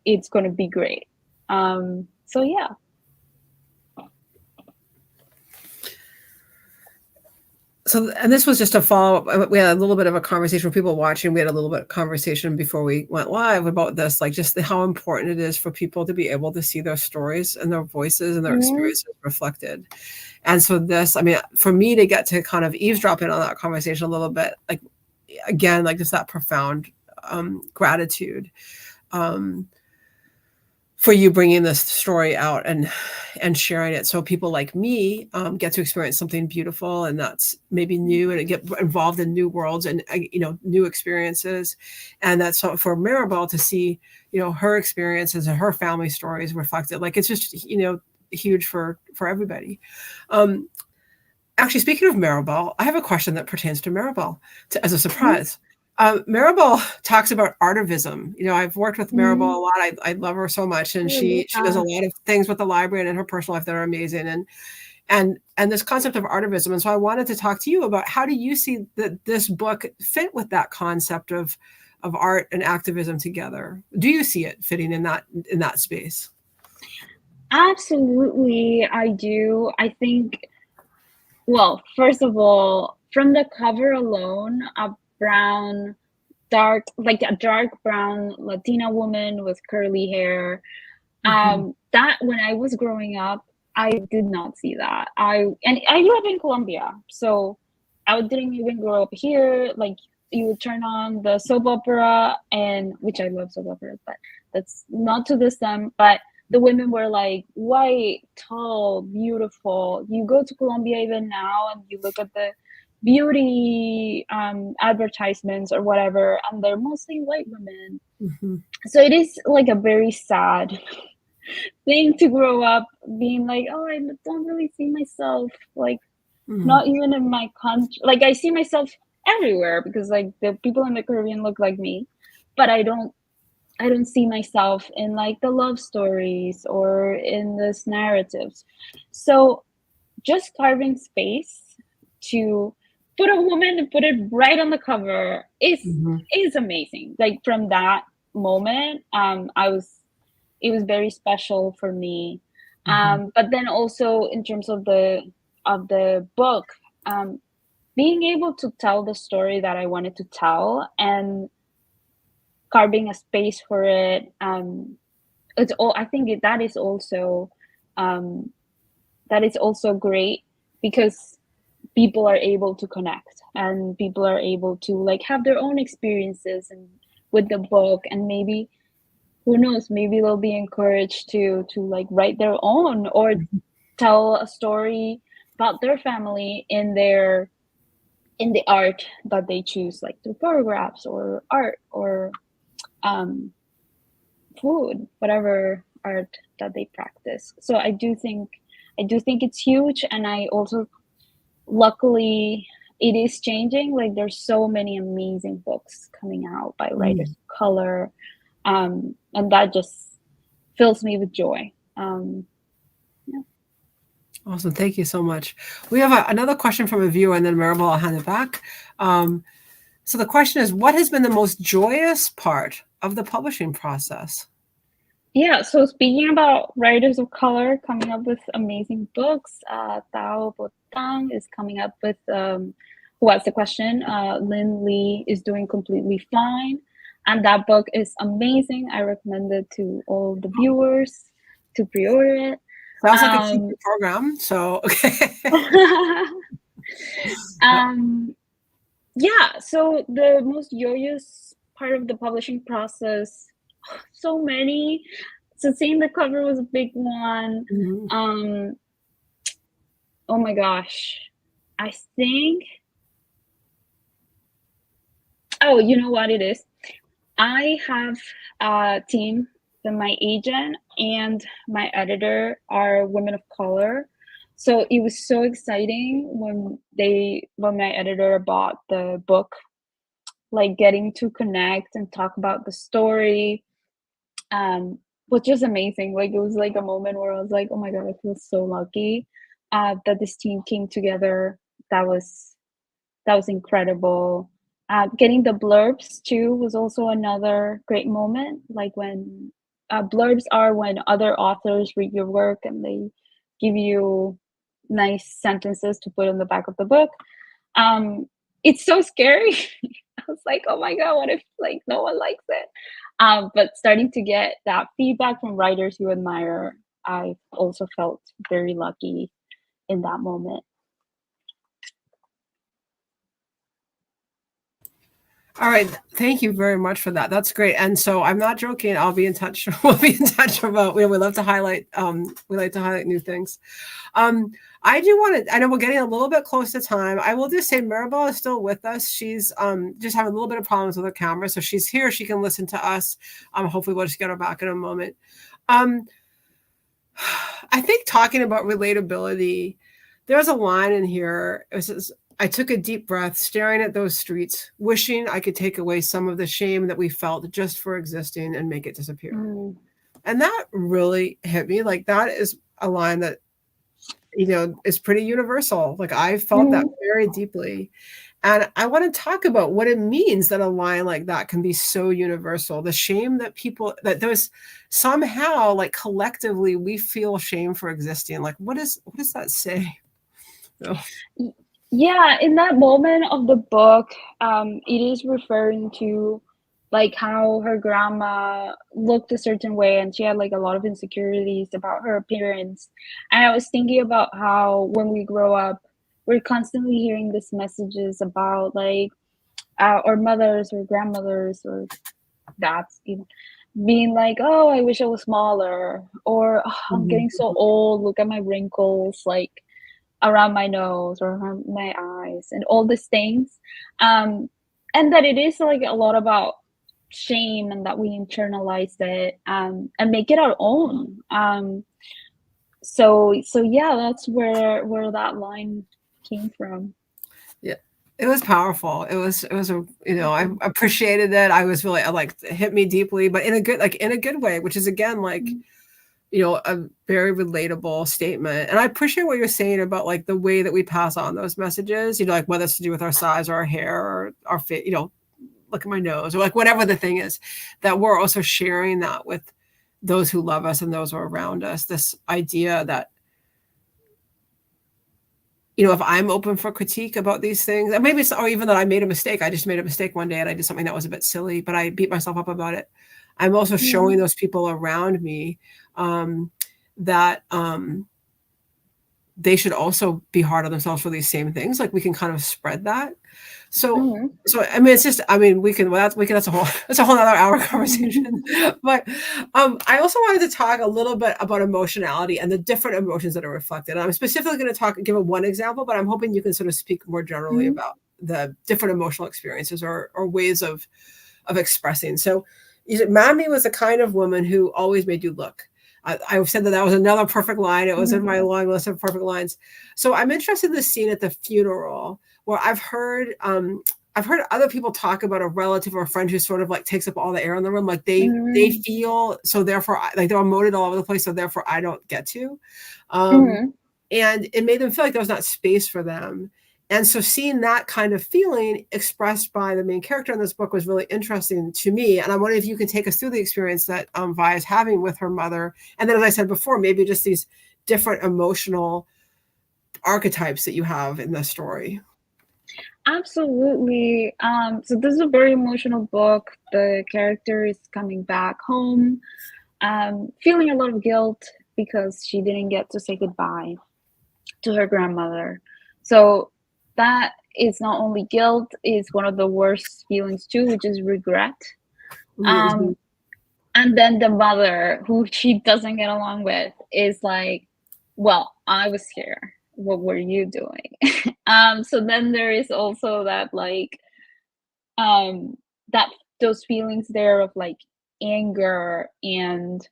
it's gonna be great. So yeah. So, and this was just a follow-up. We had a little bit of a conversation with people watching. We had a little bit of conversation before we went live about this, like just how important it is for people to be able to see their stories and their voices and their Mhm. experiences reflected. And so this, I mean, for me to get to kind of eavesdrop in on that conversation a little bit, like, again, like just that profound gratitude for you bringing this story out and sharing it, so people like me get to experience something beautiful and that's maybe new, and get involved in new worlds and new experiences. And that's so for Maribel to see her experiences and her family stories reflected, like it's just huge for everybody. Actually, speaking of Maribel, I have a question that pertains to Maribel as a Mhm. surprise. Maribel talks about artivism. I've worked with Maribel a Mhm. lot. I love her so much, and I love she does a that. lot of things with the library and in her personal life that are amazing. And this concept of artivism. And so I wanted to talk to you about, how do you see that this book fit with that concept of art and activism together? Do you see it fitting in that space? Absolutely, I do. I think, well, first of all, from the cover alone, a brown, like a dark brown Latina woman with curly hair. Hmm. That when I was growing up, I did not see that. I grew up in Colombia, so I didn't even grow up here. Like, you would turn on the soap opera, and which I love soap operas, but that's not to this them. But the women were like white, tall, beautiful. You go to Colombia even now, and you look at the beauty advertisements or whatever, and they're mostly white women. Hmm. So it is like a very sad thing to grow up being like, oh, I don't really see myself, like, Hmm. not even in my country. Like, I see myself everywhere because like the people in the Caribbean look like me, but I don't see myself in like the love stories or in this narratives. So just carving space to put a woman and put it right on the cover Hmm. is amazing. Like, from that moment, it was very special for me. Hmm. But then also in terms of the book, um, being able to tell the story that I wanted to tell and carving a space for it, it's all. I think um, that is also great because people are able to connect and people are able to like have their own experiences and with the book, and maybe, who knows, maybe they'll be encouraged to like write their own or tell a story about their family in the art that they choose, like through photographs or art or um, food, whatever art that they practice. So I do think it's huge, and I also, luckily, it is changing. Like, there's so many amazing books coming out by writers of color, and that just fills me with joy. Yeah. Awesome. Thank you so much. We have another question from a viewer, and then Maribel, I'll hand it back. So the question is, what has been the most joyous part of the publishing process? Yeah, so speaking about writers of color coming up with amazing books, Tao Botang is coming up with, who asked the question, Lynn Lee is doing completely fine. And that book is amazing. I recommend it to all the viewers to pre-order it. Sounds like a Um, secret program. So, okay. um, yeah, so the most joyous part of the publishing process, so many. So seeing the cover was a big one. Mhm. Um, oh my gosh. I think, oh, you know what it is? I have a team that my agent and my editor are women of color. So it was so exciting when my editor bought the book, like getting to connect and talk about the story, um, was just amazing. Like, it was like a moment where I was like, oh my god, I feel so lucky that this team came together. That was that was incredible. Getting the blurbs too was also another great moment. Like, when blurbs are when other authors read your work and they give you nice sentences to put on the back of the book. It's so scary. I was like, oh my god, what if like no one likes it? But starting to get that feedback from writers you admire, I also felt very lucky in that moment. All right. Thank you very much for that. That's great. And so I'm not joking. I'll be in touch. We'll be in touch about, we love to highlight, we like to highlight new things. I do want to, I know we're getting a little bit close to time. I will just say Maribel is still with us. She's just having a little bit of problems with her camera. So she's here. She can listen to us. Hopefully we'll just get her back in a moment. I think talking about relatability, there's a line in here. It says, I took a deep breath, staring at those streets, wishing I could take away some of the shame that we felt just for existing and make it disappear. Mm. And that really hit me. Like, that is a line that, you know, is pretty universal. Like, I felt that very deeply. And I want to talk about what it means that a line like that can be so universal. The shame that people, that there's somehow, like, collectively, we feel shame for existing. Like, what does that say? Oh. Yeah, in that moment of the book, it is referring to like how her grandma looked a certain way and she had like a lot of insecurities about her appearance. And I was thinking about how when we grow up, we're constantly hearing these messages about like our mothers or grandmothers or dads even being like, oh, I wish I was smaller, or oh, I'm getting so old, look at my wrinkles, like around my nose or around my eyes and all these things. And that it is like a lot about shame and that we internalize it and make it our own. So yeah, that's where that line came from. Yeah, it was powerful. It was a, you know, I appreciated it. I was really, like, it hit me deeply, but in a good, like, in a good way, which is again, like, you know, a very relatable statement. And I appreciate what you're saying about like the way that we pass on those messages, you know, like whether it's to do with our size or our hair or our face, you know, look at my nose or like whatever the thing is, that we're also sharing that with those who love us and those who are around us. This idea that, you know, if I'm open for critique about these things, and maybe it's, or even that I made a mistake, I just made a mistake one day and I did something that was a bit silly, but I beat myself up about it. I'm also showing those people around me that they should also be hard on themselves for these same things. Like, we can kind of spread that. So, so I mean, it's just, I mean, we can, that's a whole other hour conversation. But I also wanted to talk a little bit about emotionality and the different emotions that are reflected. And I'm specifically going to give one example, but I'm hoping you can sort of speak more generally about the different emotional experiences or ways of expressing. So, Mammy was the kind of woman who always made you look. I said that was another perfect line. It was in my long list of perfect lines. So I'm interested in the scene at the funeral where I've heard other people talk about a relative or a friend who sort of like takes up all the air in the room. Like they feel, so therefore like they're emoted all over the place. So therefore I don't get to, and it made them feel like there was not space for them. And so seeing that kind of feeling expressed by the main character in this book was really interesting to me. And I wonder if you can take us through the experience that Vi is having with her mother. And then, as I said before, maybe just these different emotional archetypes that you have in the story. Absolutely. So this is a very emotional book. The character is coming back home, feeling a lot of guilt because she didn't get to say goodbye to her grandmother. So that is not only guilt, it's one of the worst feelings too, which is regret. And then the mother, who she doesn't get along with, is like, well, I was here, what were you doing? So then there is also that like that those feelings there of like anger and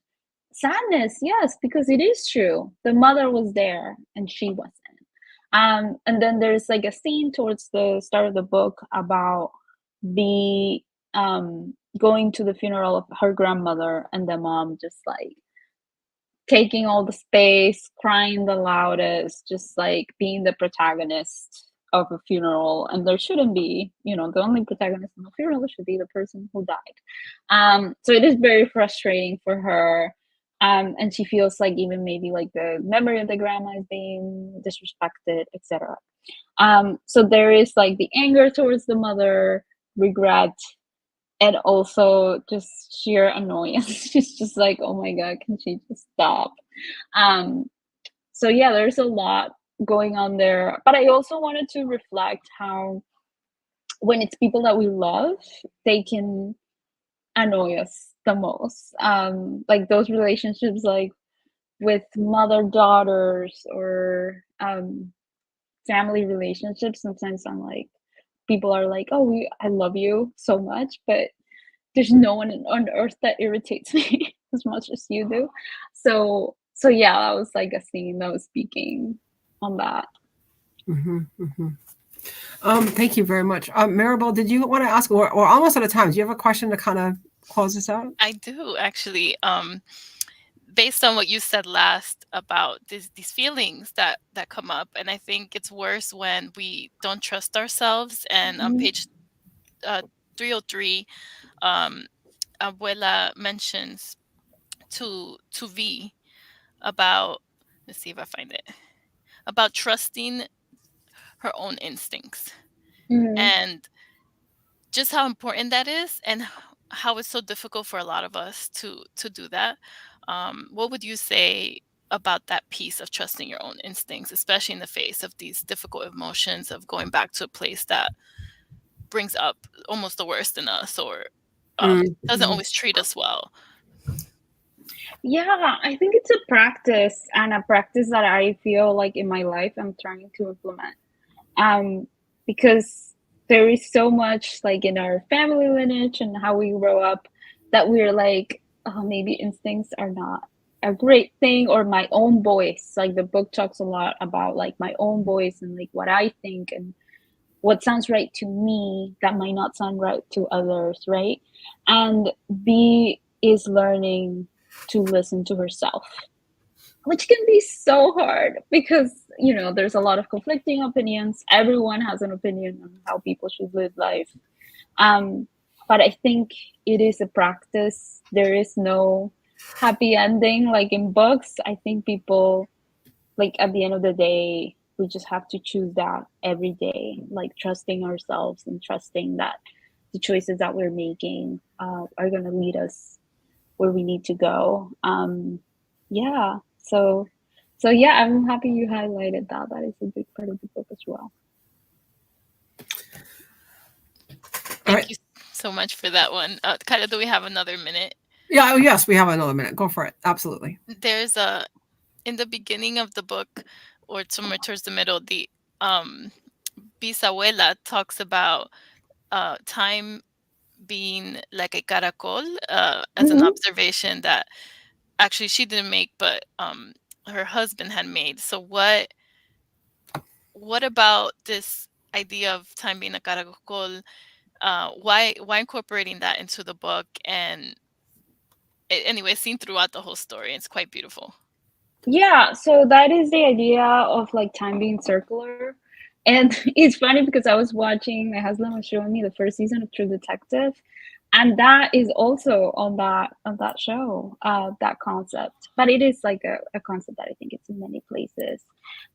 sadness, yes, because it is true, the mother was there and she wasn't. And then there's like a scene towards the start of the book about the going to the funeral of her grandmother and the mom just like taking all the space, crying the loudest, just like being the protagonist of a funeral. And there shouldn't be, you know, the only protagonist in the funeral should be the person who died. So it is very frustrating for her. And she feels like even maybe like the memory of the grandma is being disrespected, etc. So there is like the anger towards the mother, regret, and also just sheer annoyance. She's just like, oh my god, can she just stop? Um, so yeah, there's a lot going on there. But I also wanted to reflect how when it's people that we love, they can annoy us the most. Like those relationships, like with mother daughters or family relationships. Sometimes I'm like, people are like, "Oh, I love you so much," but there's no one on earth that irritates me as much as you do. So yeah, that was like a scene that was speaking on that. Mm-hmm, mm-hmm. Thank you very much. Maribel, did you want to ask, or almost out of time, do you have a question to kind of close this out? I do actually. Based on what you said last about these feelings that come up, and I think it's worse when we don't trust ourselves. And on Mhm. page 303, um, Abuela mentions to V about, let's see if I find it, about trusting her own instincts Mhm. and just how important that is, and how it's so difficult for a lot of us to do that. What would you say about that piece of trusting your own instincts, especially in the face of these difficult emotions of going back to a place that brings up almost the worst in us, or doesn't Mm-hmm. always treat us well? Yeah, I think it's a practice, and a practice that I feel like in my life I'm trying to implement. Um, because there is so much like in our family lineage and how we grow up that we're like, oh, maybe instincts are not a great thing, or my own voice. Like the book talks a lot about like my own voice and like what I think and what sounds right to me that might not sound right to others, right? And B is learning to listen to herself, which can be so hard because there's a lot of conflicting opinions. Everyone has an opinion on how people should live life. um but I think it is a practice. There is no happy ending like in books. I think people, like, at the end of the day, we just have to choose that every day, like trusting ourselves and trusting that the choices that we're making are going to lead us where we need to go. Yeah. So yeah, I'm happy you highlighted that. That is a big part of the book as well. All Thank right. you so much for that one. Kind do we have another minute? Yeah. Oh, yes, we have another minute. Go for it. Absolutely. There's a in the beginning of the book, or somewhere towards the middle, the um bisabuela talks about time being like a caracol, as an Hmm. observation that actually she didn't make, but her husband had made. So what about this idea of time being a caracol? Why incorporating that into the book? And anyway, seen throughout the whole story, it's quite beautiful. Yeah, so that is the idea of like time being circular. And it's funny because I was watching, my husband was showing me the first season of True Detective, and that is also on that show, that concept. But it is like a concept that I think it's in many places.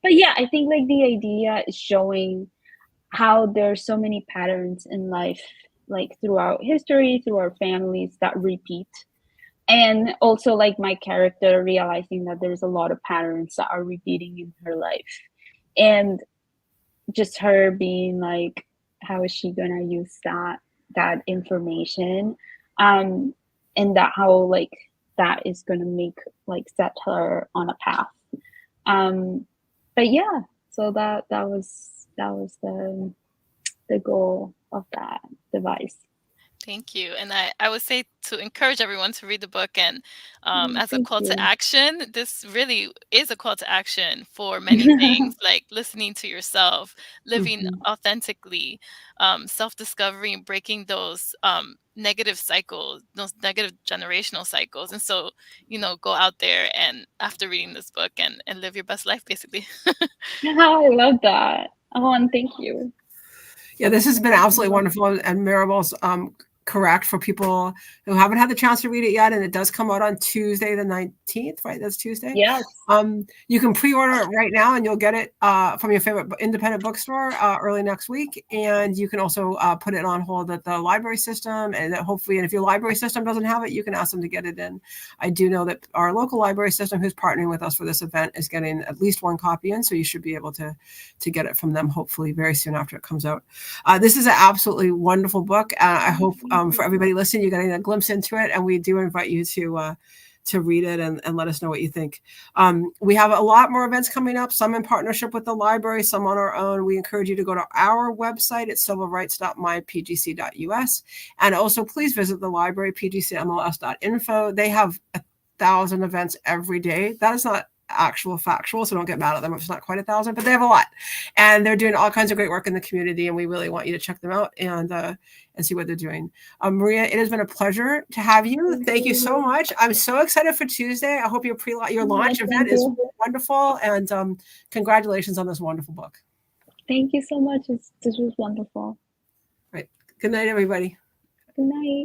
But yeah, I think like the idea is showing how there's so many patterns in life, like throughout history, through our families, that repeat. And also like my character realizing that there's a lot of patterns that are repeating in her life, and just her being like, how is she gonna use that information, um and that how like that is gonna make, like, set her on a path. But yeah, so that was the goal of that device. Thank you. And I would say to encourage everyone to read the book. And as a Thank call to you. action, this really is a call to action for many things, like listening to yourself, living Mhm. authentically, self discovery, and breaking those negative cycles, those negative generational cycles. And so, go out there and after reading this book and live your best life, basically. I love that. Oh, and thank you. Yeah, this has been absolutely wonderful. And Maribel's correct for people who haven't had the chance to read it yet. And it does come out on Tuesday, the 19th, right? That's Tuesday. Yes. You can pre-order it right now and you'll get it from your favorite independent bookstore early next week. And you can also put it on hold at the library system, and hopefully, and if your library system doesn't have it, you can ask them to get it in. I do know that our local library system, who's partnering with us for this event, is getting at least one copy in, so you should be able to get it from them hopefully very soon after it comes out. This is an absolutely wonderful book. I hope for everybody listening, you're getting a glimpse into it, and we do invite you to read it and let us know what you think. We have a lot more events coming up, some in partnership with the library, some on our own. We encourage you to go to our website at civilrights.mypgc.us. And also please visit the library, pgcmls.info. They have 1,000 events every day. That is not actual factual, so don't get mad at them if it's not quite 1,000, but they have a lot, and they're doing all kinds of great work in the community, and we really want you to check them out and see what they're doing. Maria, it has been a pleasure to have you. Thank you so much. I'm so excited for Tuesday. I hope your launch event is wonderful, and congratulations on this wonderful book. Thank you so much. This was wonderful. Right. Good night, everybody. Good night.